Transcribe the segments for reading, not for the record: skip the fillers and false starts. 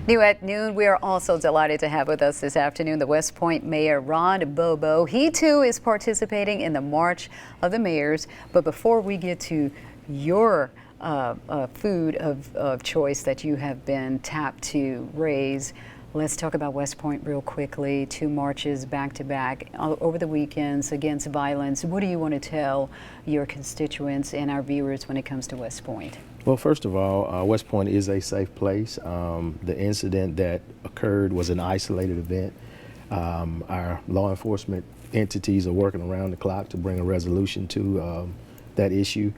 New at noon, we are also delighted to have with us this afternoon the West Point Mayor Rod Bobo. He too is participating in the March of the Mayors. But before we get to your food of choice that you have been tapped to raise, let's talk about West Point real quickly. 2 marches back to back over the weekends against violence. What do you want to tell your constituents and our viewers when it comes to West Point? Well, first of all, West Point is a safe place. The incident that occurred was an isolated event. Our law enforcement entities are working around the clock to bring a resolution to that issue.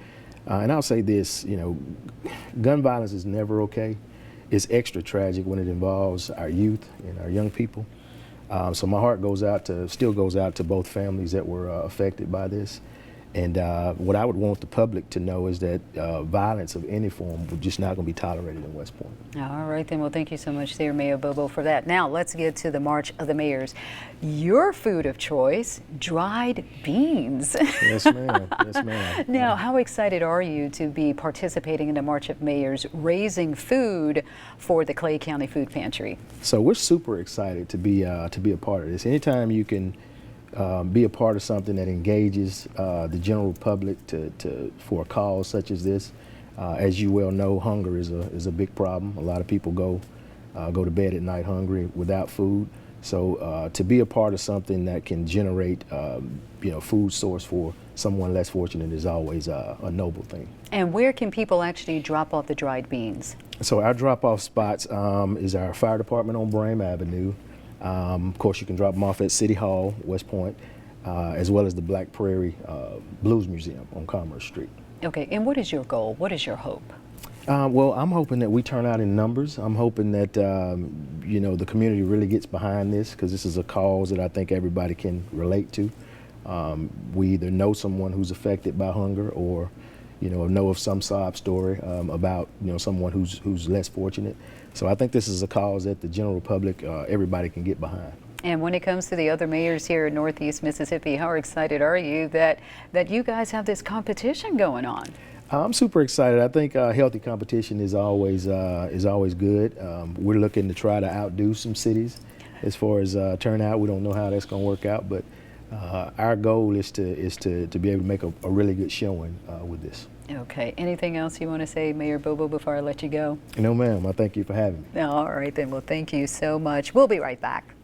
And I'll say this, gun violence is never okay. It's extra tragic when it involves our youth and our young people. So my heart still goes out to both families that were affected by this. And what I would want the public to know is that violence of any form is just not going to be tolerated in West Point. All right, then. Well, thank you so much there, Mayor Bobo, for that. Now, let's get to the March of the Mayors. Your food of choice, dried beans. Yes, ma'am. Yes, ma'am. Now, how excited are you to be participating in the March of Mayors, raising food for the Clay County Food Pantry? So we're super excited to be a part of this. Anytime you can be a part of something that engages the general public for a cause such as this. As you well know, hunger is a big problem. A lot of people go to bed at night hungry without food. So to be a part of something that can generate food source for someone less fortunate is always a noble thing. And where can people actually drop off the dried beans? So our drop-off spots is our fire department on Brame Avenue. Of course, you can drop them off at City Hall, West Point, as well as the Black Prairie Blues Museum on Commerce Street. Okay, and what is your goal? What is your hope? Well, I'm hoping that we turn out in numbers. I'm hoping that, the community really gets behind this, because this is a cause that I think everybody can relate to. We either know someone who's affected by hunger or know of some sob story about someone who's less fortunate. So I think this is a cause that the general public, everybody can get behind. And when it comes to the other mayors here in Northeast Mississippi, how excited are you that you guys have this competition going on? I'm super excited. I think healthy competition is always good. We're looking to try to outdo some cities as far as turnout. We don't know how that's going to work out, but our goal is to be able to make a really good showing with this. Okay. Anything else you want to say, Mayor Bobo, before I let you go? No, ma'am. I thank you for having me. All right, then. Well, thank you so much. We'll be right back.